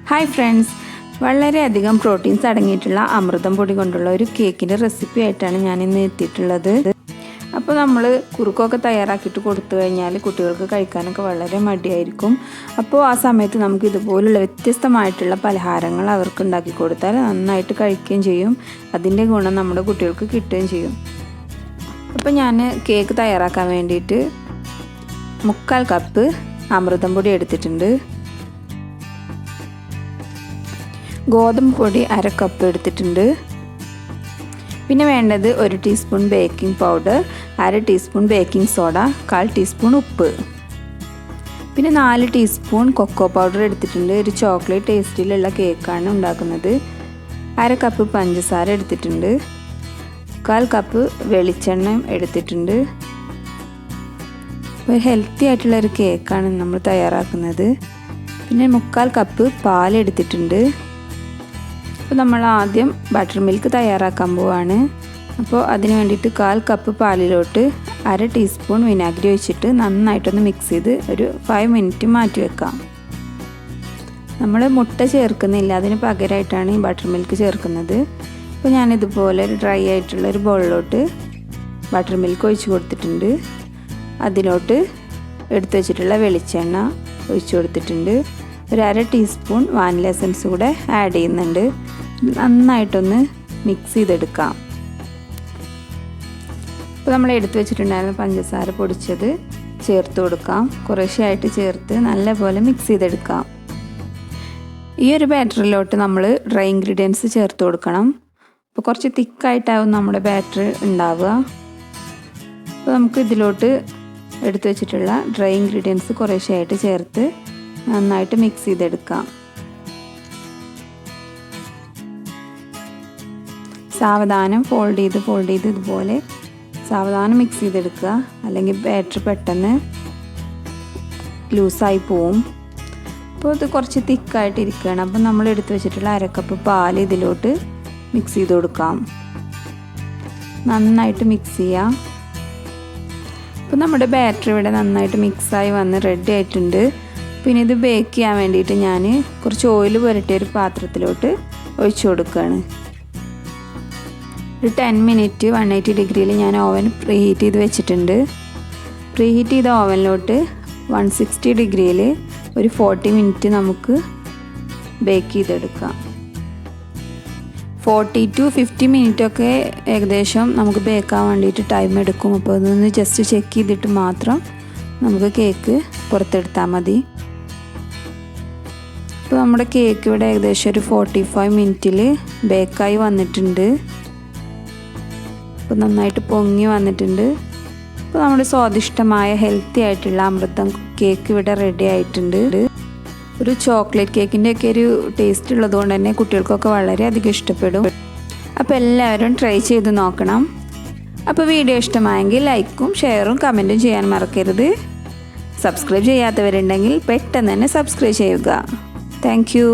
Hi friends, വളരെയധികം proteins അടങ്ങിയിട്ടുള്ള അമൃതം പൊടി കൊണ്ടുള്ള ഒരു കേക്കിൻ്റെ റെസിപ്പി ആയിട്ടാണ് ഞാനിന്ന് എത്തിയിട്ടുള്ളത്. അപ്പോൾ നമ്മൾ കുറുക്കൊക്കെ തയ്യാറാക്കിയിട്ട് കൊടുത്തു കഴിഞ്ഞാൽ കുട്ടികൾക്ക് കഴിക്കാനൊക്കെ വളരെ മടിയായിരിക്കും. അപ്പോൾ ആ സമയത്ത് നമുക്ക് ഇതുപോലുള്ള വ്യത്യസ്തമായിട്ടുള്ള പലഹാരങ്ങൾ അവർക്ക് ഉണ്ടാക്കി കൊടുത്താൽ നന്നായിട്ട് കഴിക്കുകയും ചെയ്യും. അതിൻ്റെ ഗുണം നമ്മുടെ കുട്ടികൾക്ക് കിട്ടുകയും ചെയ്യും. അപ്പോൾ ഞാൻ കേക്ക് തയ്യാറാക്കാൻ വേണ്ടിയിട്ട് 3/4 കപ്പ് അമൃതം പൊടി എടുത്തിട്ടുണ്ട്. ഗോതമ്പ് പൊടി 1/2 കപ്പ് എടുത്തിട്ടുണ്ട്. പിന്നെ വേണ്ടത് 1 teaspoon baking powder, 1/2 teaspoon baking soda, 1/4 teaspoon ഉപ്പ്, പിന്നെ 4 ടീസ്പൂൺ കൊക്കോ പൗഡർ എടുത്തിട്ടുണ്ട്. ഒരു ചോക്ലേറ്റ് ടേസ്റ്റിലുള്ള കേക്കാണ് ഉണ്ടാക്കുന്നത്. 1/2 കപ്പ് പഞ്ചസാര എടുത്തിട്ടുണ്ട്. 1/4 കപ്പ് വെളിച്ചെണ്ണ എടുത്തിട്ടുണ്ട്. ഒരു ഹെൽത്തി ആയിട്ടുള്ളൊരു കേക്കാണ് നമ്മൾ തയ്യാറാക്കുന്നത്. പിന്നെ 3/4 കപ്പ് പാൽ എടുത്തിട്ടുണ്ട്. അപ്പോൾ നമ്മൾ ആദ്യം ബട്ടർ മിൽക്ക് തയ്യാറാക്കാൻ പോവാണ്. അപ്പോൾ അതിന് വേണ്ടിയിട്ട് 1/4 കപ്പ് പാലിലോട്ട് 1/2 ടീസ്പൂൺ വിനാഗിരി ഒഴിച്ചിട്ട് നന്നായിട്ടൊന്ന് മിക്സ് ചെയ്ത് ഒരു 5 മിനിറ്റ് മാറ്റി വെക്കാം. നമ്മൾ മുട്ട ചേർക്കുന്നില്ല, അതിന് പകരമായിട്ടാണ് ഈ ബട്ടർ മിൽക്ക് ചേർക്കുന്നത്. അപ്പോൾ ഞാനിതുപോലെ ഒരു ഡ്രൈ ആയിട്ടുള്ള ഒരു ബൗളിലോട്ട് ബട്ടർ മിൽക്ക് ഒഴിച്ച് കൊടുത്തിട്ടുണ്ട്. അതിലോട്ട് എടുത്തു വെച്ചിട്ടുള്ള വെളിച്ചെണ്ണ ഒഴിച്ച് കൊടുത്തിട്ടുണ്ട്. ഒരു 1/2 ടീസ്പൂൺ വാനില എസൻസ് കൂടെ ആഡ് ചെയ്യുന്നുണ്ട്. നന്നായിട്ടൊന്ന് മിക്സ് ചെയ്തെടുക്കാം. ഇപ്പോൾ നമ്മൾ എടുത്തു വെച്ചിട്ടുണ്ടായിരുന്ന പഞ്ചസാര പൊടിച്ചത് ചേർത്ത് കൊടുക്കാം. കുറേശ്ശെയായിട്ട് ചേർത്ത് നല്ലപോലെ മിക്സ് ചെയ്തെടുക്കാം. ഈ ഒരു ബാറ്ററിലോട്ട് നമ്മൾ ഡ്രൈ ഇൻഗ്രീഡിയൻസ് ചേർത്ത് കൊടുക്കണം. അപ്പോൾ കുറച്ച് തിക്കായിട്ടാവും നമ്മുടെ ബാറ്റർ ഉണ്ടാവുക. അപ്പോൾ നമുക്ക് ഇതിലോട്ട് എടുത്തു വെച്ചിട്ടുള്ള ഡ്രൈ ഇൻഗ്രീഡിയൻസ് കുറേശ്ശെയായിട്ട് ചേർത്ത് നന്നായിട്ട് മിക്സ് ചെയ്തെടുക്കാം. സാവധാനം ഫോൾഡ് ചെയ്ത് ഇതുപോലെ സാവധാനം മിക്സ് ചെയ്തെടുക്കുക, അല്ലെങ്കിൽ ബാറ്റർ പെട്ടെന്ന് ലൂസായി പോവും. അപ്പോൾ ഇത് കുറച്ച് തിക്കായിട്ട് ഇരിക്കുകയാണ്. അപ്പോൾ നമ്മൾ എടുത്തു വെച്ചിട്ടുള്ള 1/2 കപ്പ് പാൽ ഇതിലോട്ട് മിക്സ് ചെയ്ത് കൊടുക്കാം. നന്നായിട്ട് മിക്സ് ചെയ്യാം. അപ്പോൾ നമ്മുടെ ബാറ്റർ ഇവിടെ നന്നായിട്ട് മിക്സായി വന്ന് റെഡി ആയിട്ടുണ്ട്. പിന്നെ ഇത് ബേക്ക് ചെയ്യാൻ വേണ്ടിയിട്ട് ഞാൻ കുറച്ച് ഓയിൽ പുരട്ടിയ ഒരു പാത്രത്തിലോട്ട് ഒഴിച്ചു കൊടുക്കുകയാണ്. ഒരു 10 മിനിറ്റ് 180 ഡിഗ്രിയിൽ ഞാൻ ഓവൻ പ്രീഹീറ്റ് ചെയ്ത് വെച്ചിട്ടുണ്ട്. പ്രീഹീറ്റ് ചെയ്ത ഓവനിലോട്ട് 160 ഡിഗ്രിയിൽ ഒരു 40 മിനിറ്റ് നമുക്ക് ബേക്ക് ചെയ്തെടുക്കാം. 40 to 50 മിനിറ്റൊക്കെ ഏകദേശം നമുക്ക് ബേക്കാൻ വേണ്ടിയിട്ട് ടൈം എടുക്കും. അപ്പോൾ അതൊന്ന് ജസ്റ്റ് ചെക്ക് ചെയ്തിട്ട് മാത്രം നമുക്ക് കേക്ക് പുറത്തെടുത്താൽ മതി. ഇപ്പോൾ നമ്മുടെ കേക്ക് ഇവിടെ ഏകദേശം ഒരു 45 മിനിറ്റിൽ ബേക്കായി വന്നിട്ടുണ്ട്. അപ്പോൾ നന്നായിട്ട് പൊങ്ങി വന്നിട്ടുണ്ട്. അപ്പോൾ നമ്മുടെ സ്വാദിഷ്ടമായ ഹെൽത്തി ആയിട്ടുള്ള അമൃതം കേക്ക് ഇവിടെ റെഡി ആയിട്ടുണ്ട്. ഒരു ചോക്ലേറ്റ് കേക്കിൻ്റെ ഒക്കെ ഒരു ടേസ്റ്റ് ഉള്ളതുകൊണ്ട് തന്നെ കുട്ടികൾക്കൊക്കെ വളരെയധികം ഇഷ്ടപ്പെടും. അപ്പോൾ എല്ലാവരും ട്രൈ ചെയ്ത് നോക്കണം. അപ്പോൾ വീഡിയോ ഇഷ്ടമായെങ്കിൽ ലൈക്കും ഷെയറും കമൻറ്റും ചെയ്യാൻ മറക്കരുത്. സബ്സ്ക്രൈബ് ചെയ്യാത്തവരുണ്ടെങ്കിൽ പെട്ടെന്ന് തന്നെ സബ്സ്ക്രൈബ് ചെയ്യുക. Thank you.